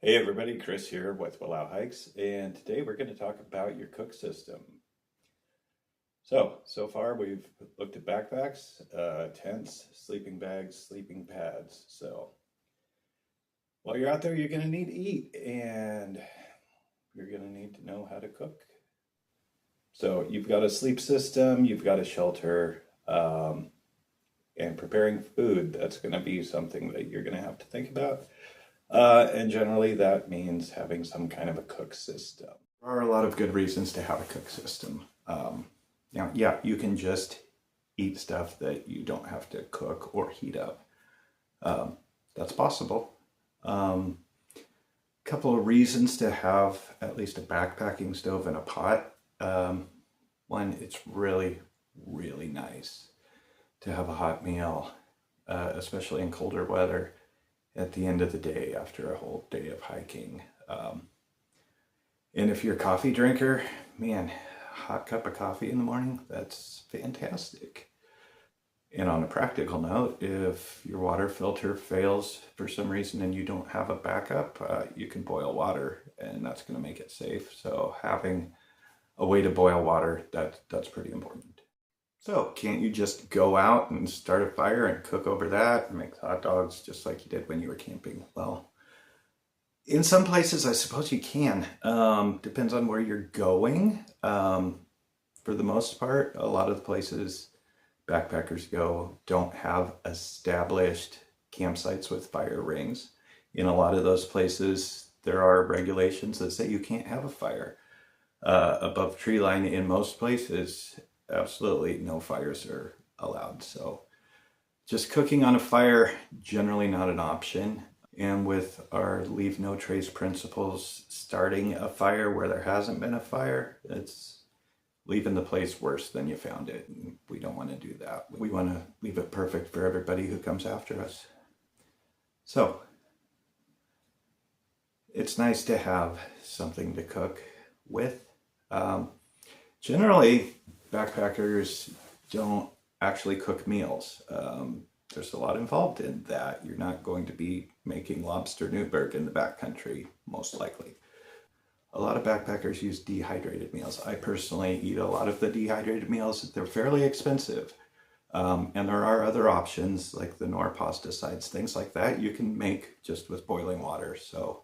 Hey everybody, Chris here with Willow Hikes, and today we're going to talk about your cook system. So far we've looked at backpacks, tents, sleeping bags, sleeping pads. So while you're out there, you're going to need to eat, and you're going to need to know how to cook. So you've got a sleep system, you've got a shelter, and preparing food, that's going to be something that you're going to have to think about. And generally that means having some kind of a cook system. There are a lot of good reasons to have a cook system. Now, yeah, you can just eat stuff that you don't have to cook or heat up. That's possible. Couple of reasons to have at least a backpacking stove and a pot. One, it's really, really nice to have a hot meal, especially in colder weather at the end of the day after a whole day of hiking. And if you're a coffee drinker, man, a hot cup of coffee in the morning, that's fantastic. And on a practical note, if your water filter fails for some reason and you don't have a backup, you can boil water and that's going to make it safe. So having a way to boil water, that's pretty important. So can't you just go out and start a fire and cook over that and make hot dogs just like you did when you were camping? Well, in some places, I suppose you can. Depends on where you're going. For the most part, a lot of the places backpackers go don't have established campsites with fire rings. In a lot of those places, there are regulations that say you can't have a fire above tree line. In most places, absolutely no fires are allowed. So just cooking on a fire, generally not an option. And with our leave no trace principles, starting a fire where there hasn't been a fire, it's leaving the place worse than you found it. And we don't want to do that. We want to leave it perfect for everybody who comes after us. So it's nice to have something to cook with. Generally, backpackers don't actually cook meals. There's a lot involved in that. You're not going to be making lobster Newburg in the backcountry, most likely. A lot of backpackers use dehydrated meals. I personally eat a lot of the dehydrated meals. They're fairly expensive. And there are other options like the Norposticides, things like that you can make just with boiling water. So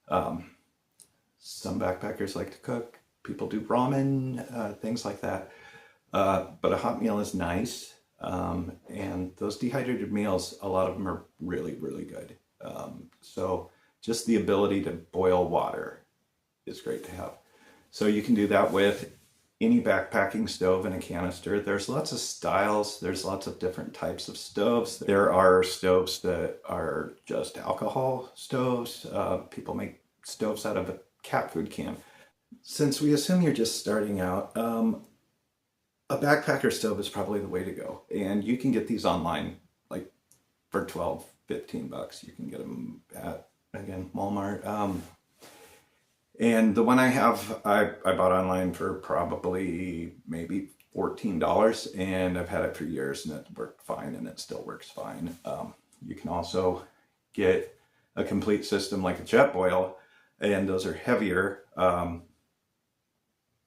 some backpackers like to cook. People do ramen, things like that. But a hot meal is nice. And those dehydrated meals, a lot of them are really, really good. So just the ability to boil water is great to have. So you can do that with any backpacking stove and a canister. There's lots of styles. There's lots of different types of stoves. There are stoves that are just alcohol stoves. People make stoves out of a cat food can. Since we assume you're just starting out, a backpacker stove is probably the way to go. And you can get these online, like for 12, 15 bucks. You can get them at, again, Walmart. And the one I have, I bought online for probably maybe $14, and I've had it for years and it worked fine and it still works fine. You can also get a complete system like a Jetboil, and those are heavier,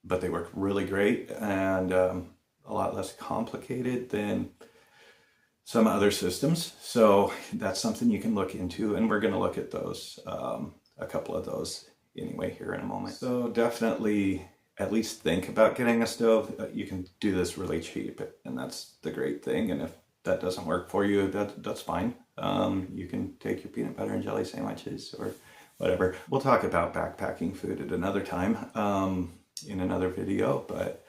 but they work really great and a lot less complicated than some other systems. So that's something you can look into, and we're going to look at those, a couple of those anyway here in a moment. So definitely at least think about getting a stove. You can do this really cheap, and that's the great thing. And if that doesn't work for you, that's fine. You can take your peanut butter and jelly sandwiches or whatever. We'll talk about backpacking food at another time in another video, but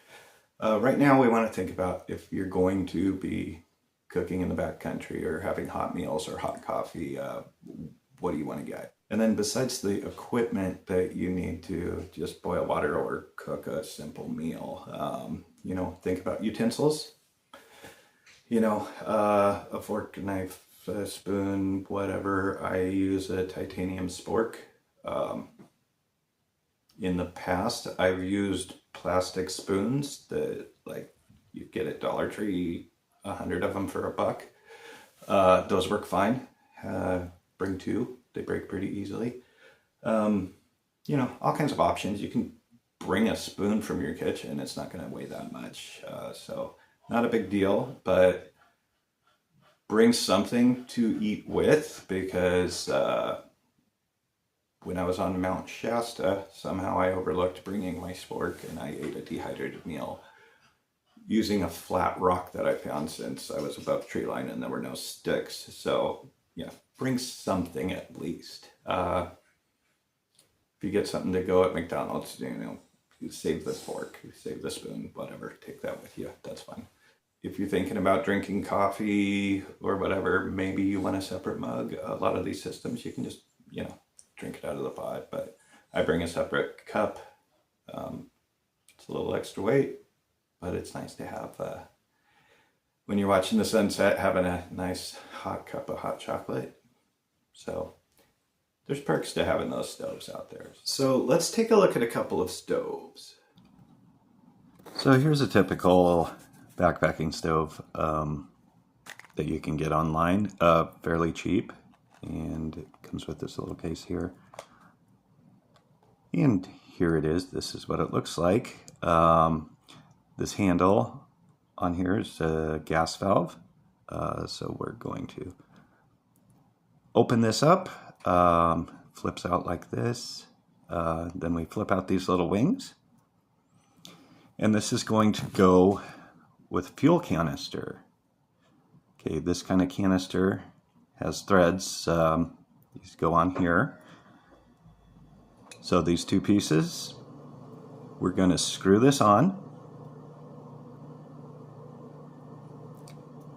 right now we want to think about if you're going to be cooking in the backcountry or having hot meals or hot coffee, what do you want to get? And then besides the equipment that you need to just boil water or cook a simple meal, think about utensils. A fork, a knife, a spoon, whatever. I use a titanium spork. In the past, I've used plastic spoons that, like, you get at Dollar Tree, 100 of them for $1. Those work fine. Bring two. They break pretty easily. You know, all kinds of options. You can bring a spoon from your kitchen. It's not going to weigh that much. So not a big deal, but bring something to eat with, because when I was on Mount Shasta, somehow I overlooked bringing my spork and I ate a dehydrated meal using a flat rock that I found since I was above tree line and there were no sticks. So yeah, bring something at least. If you get something to go at McDonald's, you know, you save the fork, you save the spoon, whatever, take that with you. That's fine. If you're thinking about drinking coffee or whatever, maybe you want a separate mug. A lot of these systems, you can just, you know, drink it out of the pot, but I bring a separate cup. It's a little extra weight, but it's nice to have, when you're watching the sunset, having a nice hot cup of hot chocolate. So there's perks to having those stoves out there. So let's take a look at a couple of stoves. So here's a typical backpacking stove that you can get online, fairly cheap, and it comes with this little case here. And here it is. This is what it looks like. This handle on here is a gas valve. So we're going to open this up. Flips out like this. Then we flip out these little wings. And this is going to go with fuel canister. Okay, this kind of canister has threads. These go on here. So these two pieces, we're going to screw this on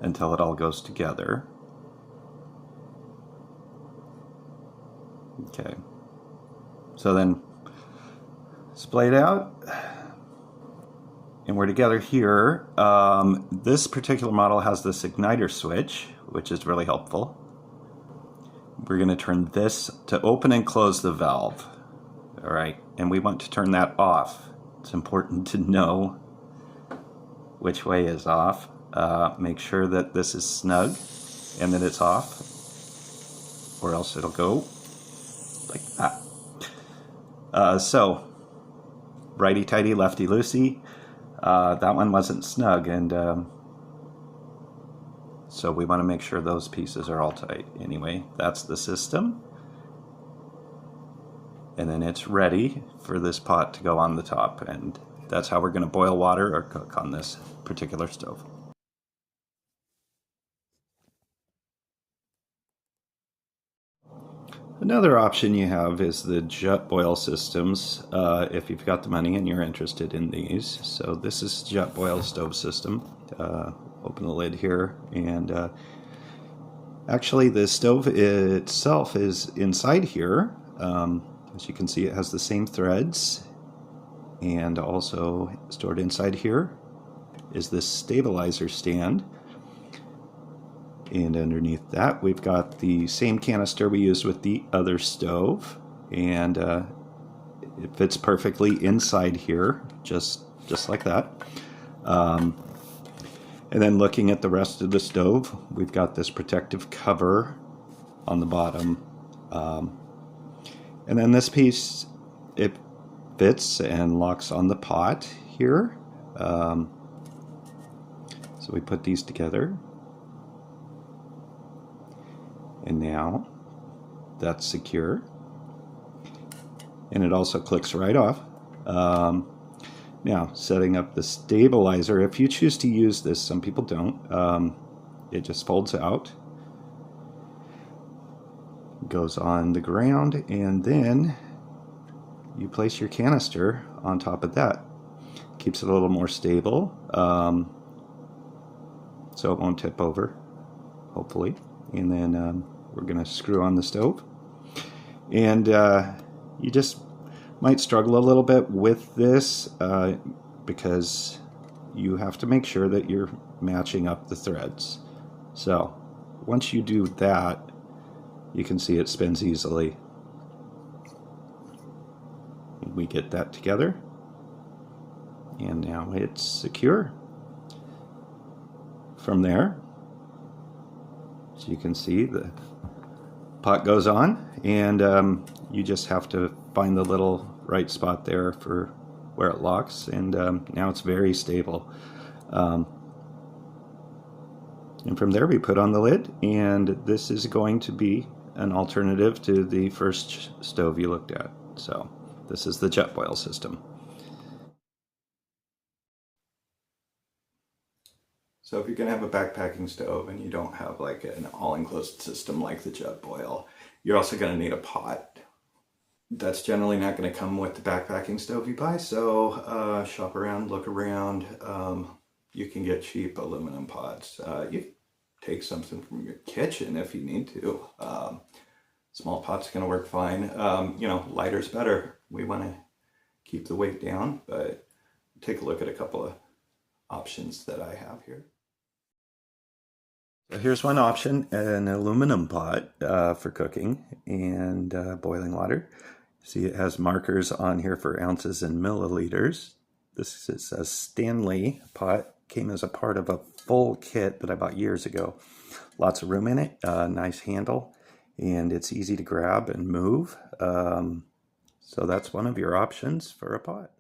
until it all goes together. Okay, so then splayed out, and we're together here. This particular model has this igniter switch, which is really helpful. We're going to turn this to open and close the valve. All right, and we want to turn that off. It's important to know which way is off. Make sure that this is snug and that it's off, or else it'll go like that. So righty-tighty, lefty-loosey. That one wasn't snug, and so we want to make sure those pieces are all tight. Anyway, that's the system. And then it's ready for this pot to go on the top, and that's how we're going to boil water or cook on this particular stove. Another option you have is the Jetboil systems, if you've got the money and you're interested in these. So this is Jetboil stove system. Open the lid here, and actually the stove itself is inside here. As you can see, it has the same threads, and also stored inside here is this stabilizer stand. And underneath that, we've got the same canister we used with the other stove, and it fits perfectly inside here, just like that. And then looking at the rest of the stove, we've got this protective cover on the bottom. And then this piece, it fits and locks on the pot here. So we put these together. And now that's secure. And it also clicks right off. Now, setting up the stabilizer, if you choose to use this, some people don't, it just folds out, goes on the ground, and then you place your canister on top of that. Keeps it a little more stable, so it won't tip over, hopefully. And then we're going to screw on the stove. And you just might struggle a little bit with this because you have to make sure that you're matching up the threads. So once you do that, you can see it spins easily. We get that together, and now it's secure. From there, so you can see the Pot goes on, and you just have to find the little right spot there for where it locks, and now it's very stable. Um, and from there we put on the lid, and this is going to be an alternative to the first stove you looked at. So this is the Jetboil system. So if you're going to have a backpacking stove and you don't have like an all-enclosed system like the Jetboil, you're also going to need a pot. That's generally not going to come with the backpacking stove you buy, so shop around, look around. You can get cheap aluminum pots. You can take something from your kitchen if you need to. Small pot's going to work fine. You know, lighter's better. We want to keep the weight down, but take a look at a couple of options that I have here. So here's one option, an aluminum pot for cooking and boiling water. See, it has markers on here for ounces and milliliters. This is a Stanley pot. Came as a part of a full kit that I bought years ago. Lots of room in it, nice handle, and it's easy to grab and move. So that's one of your options for a pot.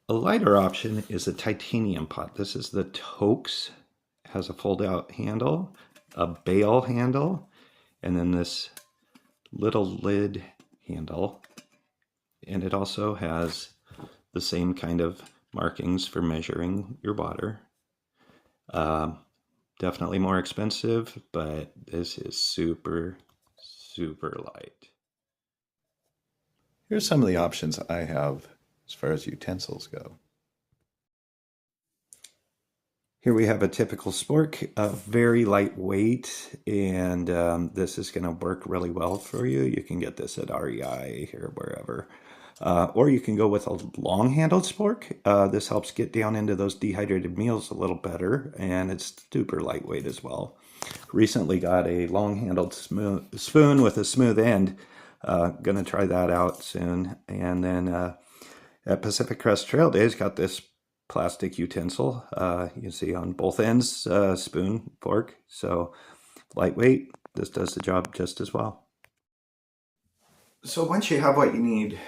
A lighter option is a titanium pot. This is the Toaks. It has a fold-out handle, a bail handle, and then this little lid handle. And it also has the same kind of markings for measuring your water. Definitely more expensive, but this is super, super light. Here's some of the options I have as far as utensils go. Here we have a typical spork, very lightweight, and this is going to work really well for you. You can get this at REI or wherever. Or you can go with a long-handled spork. This helps get down into those dehydrated meals a little better, and it's super lightweight as well. Recently got a long-handled spoon with a smooth end. Gonna try that out soon. And then at Pacific Crest Trail Days, got this plastic utensil. You see on both ends, spoon, fork. So lightweight, this does the job just as well. So once you have what you need,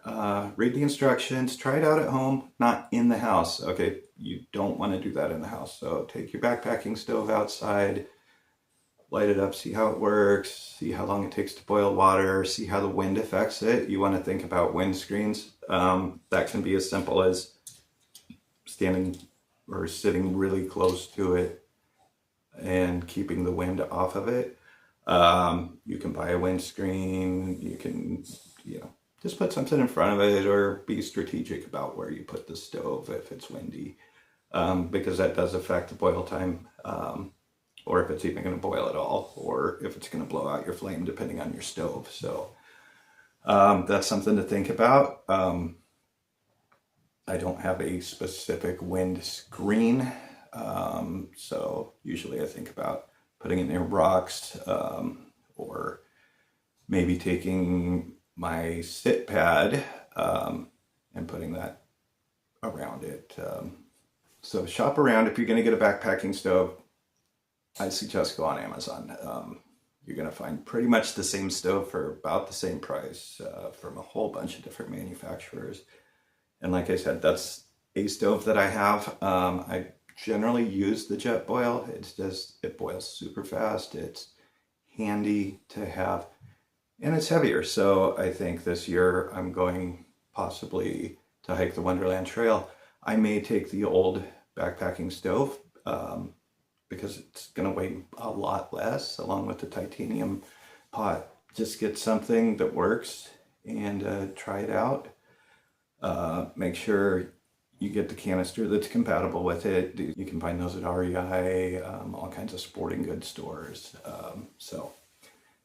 read the instructions, try it out at home, not in the house. Okay, you don't want to do that in the house. So take your backpacking stove outside, light it up, see how it works, see how long it takes to boil water, see how the wind affects it. You want to think about wind screens. That can be as simple as standing or sitting really close to it and keeping the wind off of it. You can buy a windscreen. You can, just put something in front of it, or be strategic about where you put the stove if it's windy, because that does affect the boil time, or if it's even going to boil at all, or if it's going to blow out your flame depending on your stove. So that's something to think about. I don't have a specific wind screen, so usually I think about putting it near rocks, or maybe taking my sit pad and putting that around it. So shop around. If you're going to get a backpacking stove, I suggest go on Amazon. You're going to find pretty much the same stove for about the same price from a whole bunch of different manufacturers. And like I said, that's a stove that I have. I generally use the Jetboil. It boils super fast. It's handy to have, and it's heavier. So I think this year I'm going possibly to hike the Wonderland Trail. I may take the old backpacking stove because it's going to weigh a lot less, along with the titanium pot. Just get something that works and try it out. Make sure you get the canister that's compatible with it. You can find those at REI, all kinds of sporting goods stores. So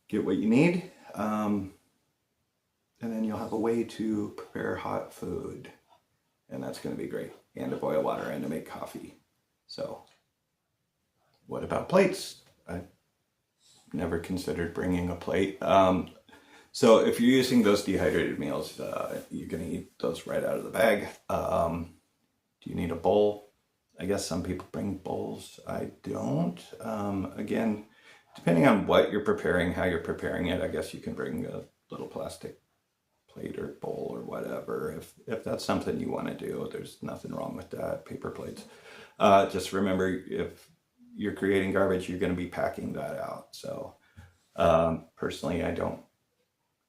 get what you need, and then you'll have a way to prepare hot food, and that's going to be great, and to boil water and to make coffee. So what about plates? I never considered bringing a plate. So if you're using those dehydrated meals, you're going to eat those right out of the bag. Do you need a bowl? I guess some people bring bowls. I don't. Again, depending on what you're preparing, how you're preparing it, I guess you can bring a little plastic plate or bowl or whatever. If that's something you want to do, there's nothing wrong with that. Paper plates. Just remember, if you're creating garbage, you're going to be packing that out. So personally, I don't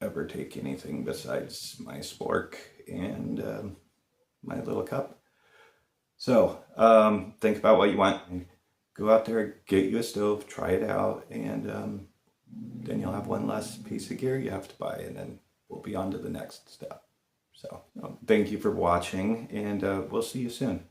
ever take anything besides my spork and my little cup. So think about what you want. Go out there, get you a stove, try it out, and then you'll have one less piece of gear you have to buy, and then we'll be on to the next step. So thank you for watching, and we'll see you soon.